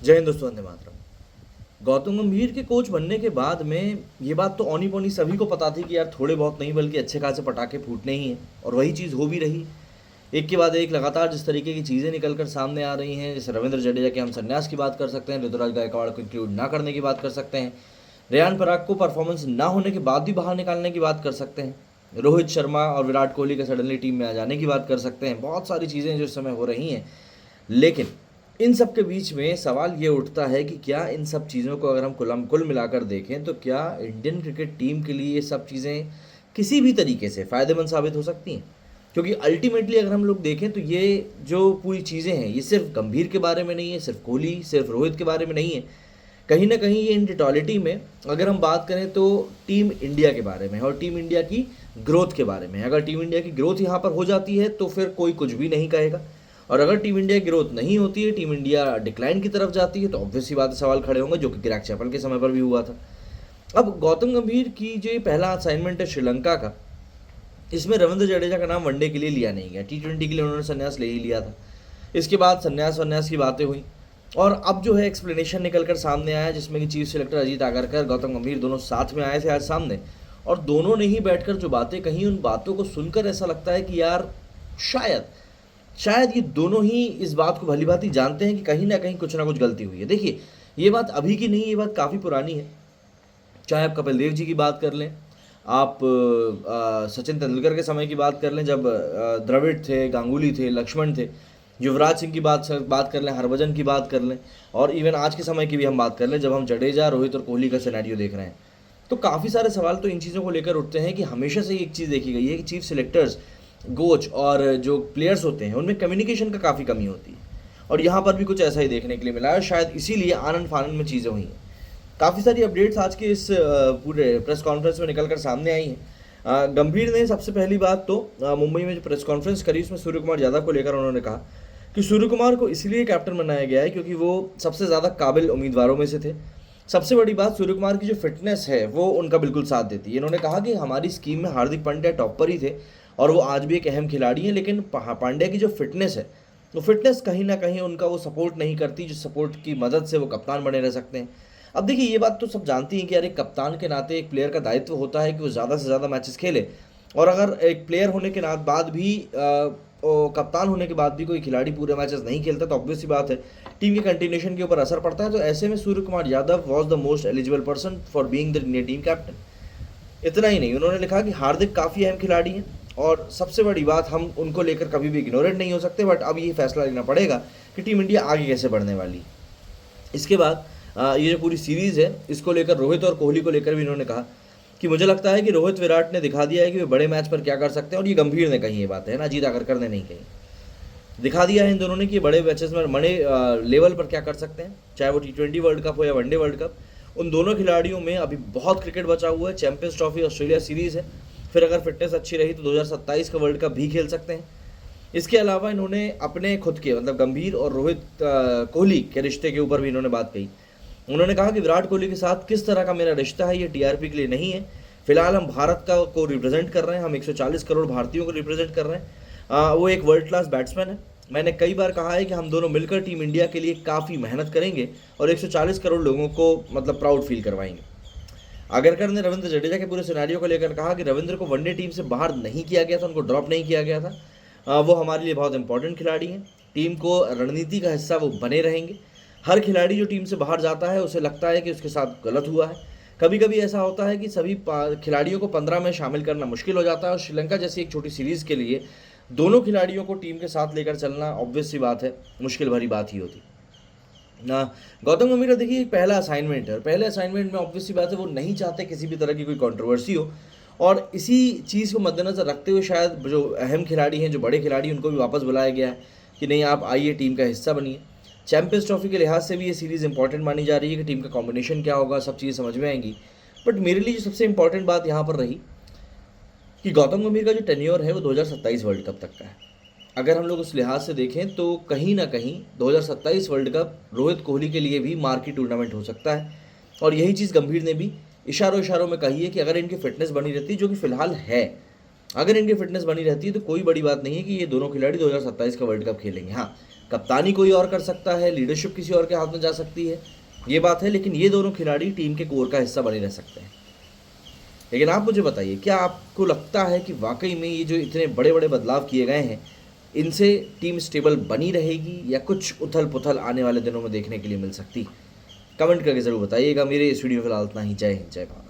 जय हिंद दोस्तों, वंदे मातरम। गौतम गंभीर के कोच बनने के बाद में ये बात तो औनी पौनी सभी को पता थी कि यार थोड़े बहुत नहीं बल्कि अच्छे खासे पटाखे फूटने ही हैं, और वही चीज़ हो भी रही। एक के बाद एक लगातार जिस तरीके की चीज़ें निकल कर सामने आ रही हैं, जैसे रविंद्र जडेजा के हम संन्यास की बात कर सकते हैं, ऋतुराज गायकवाड़ को इंक्लूड ना करने की बात कर सकते हैं, रेयान पराग को परफॉर्मेंस ना होने के बाद भी बाहर निकालने की बात कर सकते हैं, रोहित शर्मा और विराट कोहली के सडनली टीम में आ जाने की बात कर सकते हैं। बहुत सारी चीज़ें जो इस समय हो रही हैं, लेकिन इन सब के बीच में सवाल ये उठता है कि क्या इन सब चीज़ों को अगर हम कुल मिलाकर देखें तो क्या इंडियन क्रिकेट टीम के लिए ये सब चीज़ें किसी भी तरीके से फ़ायदेमंद साबित हो सकती हैं? क्योंकि अल्टीमेटली अगर हम लोग देखें तो ये जो पूरी चीज़ें हैं, ये सिर्फ गंभीर के बारे में नहीं है, सिर्फ कोहली सिर्फ रोहित के बारे में नहीं है। कहीं ना कहीं ये इन टोटलिटी में अगर हम बात करें तो टीम इंडिया के बारे में और टीम इंडिया की ग्रोथ के बारे में। अगर टीम इंडिया की ग्रोथ यहाँ पर हो जाती है तो फिर कोई कुछ भी नहीं कहेगा, और अगर टीम इंडिया की ग्रोथ नहीं होती है, टीम इंडिया डिक्लाइन की तरफ जाती है, तो ऑब्वियस सी बात है सवाल खड़े होंगे, जो कि ग्रैग चैपल के समय पर भी हुआ था। अब गौतम गंभीर की जो ये पहला असाइनमेंट है श्रीलंका का, इसमें रविंद्र जडेजा का नाम वनडे के लिए लिया नहीं गया, T20 के लिए उन्होंने संन्यास ले ही लिया था। इसके बाद संन्यास की बातें हुई, और अब जो है एक्सप्लेनेशन निकल कर सामने आया, जिसमें कि चीफ सिलेक्टर अजीत आगरकर, गौतम गंभीर दोनों साथ में आए थे आज सामने, और दोनों ने ही बैठकर जो बातें कही, उन बातों को सुनकर ऐसा लगता है कि यार शायद शायद ये दोनों ही इस बात को भली भांति जानते हैं कि कहीं ना कहीं कुछ ना कुछ गलती हुई है। देखिए, ये बात अभी की नहीं, ये बात काफ़ी पुरानी है। चाहे आप कपिल देव जी की बात कर लें, आप सचिन तेंदुलकर के समय की बात कर लें, जब द्रविड़ थे, गांगुली थे, लक्ष्मण थे, युवराज सिंह की बात कर लें, हरभजन की बात कर लें, और इवन आज के समय की भी हम बात कर लें, जब हम जडेजा, रोहित और कोहली का सिनेरियो देख रहे हैं, तो काफ़ी सारे सवाल तो इन चीज़ों को लेकर उठते हैं कि हमेशा से एक चीज़ देखी गई है कि चीफ सिलेक्टर्स, कोच और जो प्लेयर्स होते हैं उनमें कम्युनिकेशन का काफ़ी कमी होती है, और यहाँ पर भी कुछ ऐसा ही देखने के लिए मिला है। शायद इसीलिए आनंद फानंद में चीज़ें हुई हैं। काफ़ी सारी अपडेट्स आज के इस पूरे प्रेस कॉन्फ्रेंस में निकल कर सामने आई हैं। गंभीर ने सबसे पहली बात तो मुंबई में जो प्रेस कॉन्फ्रेंस करी, उसमें सूर्य कुमार यादव को लेकर उन्होंने कहा कि सूर्य कुमार को इसलिए कैप्टन बनाया गया है क्योंकि वो सबसे ज़्यादा काबिल उम्मीदवारों में से थे। सबसे बड़ी बात, सूर्य कुमार की जो फिटनेस है वो उनका बिल्कुल साथ देती है। इन्होंने कहा कि हमारी स्कीम में हार्दिक पांड्या टॉप पर ही थे और वो आज भी एक अहम खिलाड़ी हैं, लेकिन पांड्या की जो फिटनेस है, वो फिटनेस कहीं ना कहीं उनका वो सपोर्ट नहीं करती, जो सपोर्ट की मदद से वो कप्तान बने रह सकते हैं। अब देखिए, ये बात तो सब जानती हैं कि यार एक कप्तान के नाते एक प्लेयर का दायित्व होता है कि वो ज़्यादा से ज़्यादा मैचेस खेले, और अगर एक प्लेयर होने के बाद भी कप्तान होने के बाद भी कोई खिलाड़ी पूरे मैचेस नहीं खेलता तो ऑब्वियस सी बात है टीम के कंटिन्यूशन के ऊपर असर पड़ता है। तो ऐसे में Surya Kumar Yadav was the most eligible person for being the Indian team captain. इतना ही नहीं, उन्होंने लिखा कि हार्दिक काफ़ी अहम खिलाड़ी हैं, और सबसे बड़ी बात, हम उनको लेकर कभी भी इग्नोरेट नहीं हो सकते, बट अब ये फैसला लेना पड़ेगा कि टीम इंडिया आगे कैसे बढ़ने वाली है। इसके बाद ये जो पूरी सीरीज़ है, इसको लेकर रोहित और कोहली को लेकर भी इन्होंने कहा कि मुझे लगता है कि रोहित विराट ने दिखा दिया है कि वे बड़े मैच पर क्या कर सकते हैं, और ये गंभीर ने कही ये बात है ना, अजीत आगरकर ने नहीं कही। दिखा दिया है इन दोनों ने कि बड़े मैचेस में बड़े लेवल पर क्या कर सकते हैं, चाहे वो T20 वर्ल्ड कप हो या वनडे वर्ल्ड कप। उन दोनों खिलाड़ियों में अभी बहुत क्रिकेट बचा हुआ है। चैंपियंस ट्रॉफी, ऑस्ट्रेलिया सीरीज़ है, फिर अगर फिटनेस अच्छी रही तो 2027 का वर्ल्ड कप भी खेल सकते हैं। इसके अलावा इन्होंने अपने खुद के मतलब गंभीर और रोहित कोहली के रिश्ते के ऊपर भी इन्होंने बात कही। उन्होंने कहा कि विराट कोहली के साथ किस तरह का मेरा रिश्ता है, ये TRP के लिए नहीं है। फिलहाल हम भारत को रिप्रेजेंट कर रहे हैं, हम 140 करोड़ भारतीयों को रिप्रेजेंट कर रहे हैं। वो एक वर्ल्ड क्लास बैट्समैन है। मैंने कई बार कहा है कि हम दोनों मिलकर टीम इंडिया के लिए काफ़ी मेहनत करेंगे और 140 करोड़ लोगों को मतलब प्राउड फील करवाएंगे। आगरकर ने रविंद्र जडेजा के पूरे सिनेरियो को लेकर कहा कि रविंद्र को वनडे टीम से बाहर नहीं किया गया था, उनको ड्रॉप नहीं किया गया था। वो हमारे लिए बहुत इंपॉर्टेंट खिलाड़ी हैं, टीम को रणनीति का हिस्सा वो बने रहेंगे। हर खिलाड़ी जो टीम से बाहर जाता है उसे लगता है कि उसके साथ गलत हुआ है। कभी कभी ऐसा होता है कि सभी खिलाड़ियों को 15 में शामिल करना मुश्किल हो जाता है, और श्रीलंका जैसी एक छोटी सीरीज़ के लिए दोनों खिलाड़ियों को टीम के साथ लेकर चलना ऑब्वियस सी बात है, मुश्किल भरी बात ही होती ना। गौतम गंभीर का देखिए पहला असाइनमेंट है, और पहले असाइनमेंट में ऑब्वियस सी बात है वो नहीं चाहते किसी भी तरह की कोई कंट्रोवर्सी हो, और इसी चीज़ को मद्देनज़र रखते हुए शायद जो अहम खिलाड़ी हैं, जो बड़े खिलाड़ी, उनको भी वापस बुलाया गया है कि नहीं, आप आइए, टीम का हिस्सा बनिए। चैंपियंस ट्रॉफी के लिहाज से भी ये सीरीज़ इंपॉर्टेंट मानी जा रही है कि टीम का कॉम्बिनेशन क्या होगा, सब चीज़ें समझ में आएंगी। बट मेरे लिए जो सबसे इंपॉर्टेंट बात यहाँ पर रही कि गौतम गंभीर का जो टेन्योर है वो 2027 वर्ल्ड कप तक का है। अगर हम लोग उस लिहाज से देखें तो कहीं ना कहीं 2027 वर्ल्ड कप रोहित कोहली के लिए भी मार्की टूर्नामेंट हो सकता है, और यही चीज़ गंभीर ने भी इशारों में कही है कि अगर इनकी फिटनेस बनी रहती है, जो कि फिलहाल है, अगर इनकी फिटनेस बनी रहती है तो कोई बड़ी बात नहीं है कि ये दोनों खिलाड़ी 2027 का वर्ल्ड कप खेलेंगे। हाँ, कप्तानी कोई और कर सकता है, लीडरशिप किसी और के हाथ में जा सकती है, ये बात है, लेकिन ये दोनों खिलाड़ी टीम के कोर का हिस्सा बने रह सकते हैं। लेकिन आप मुझे बताइए, क्या आपको लगता है कि वाकई में ये जो इतने बड़े बड़े बदलाव किए गए हैं, इनसे टीम स्टेबल बनी रहेगी या कुछ उथल पुथल आने वाले दिनों में देखने के लिए मिल सकती? कमेंट करके ज़रूर बताइएगा। मेरे इस वीडियो में फिलहाल इतना ही। जय हिंद, जय भारत।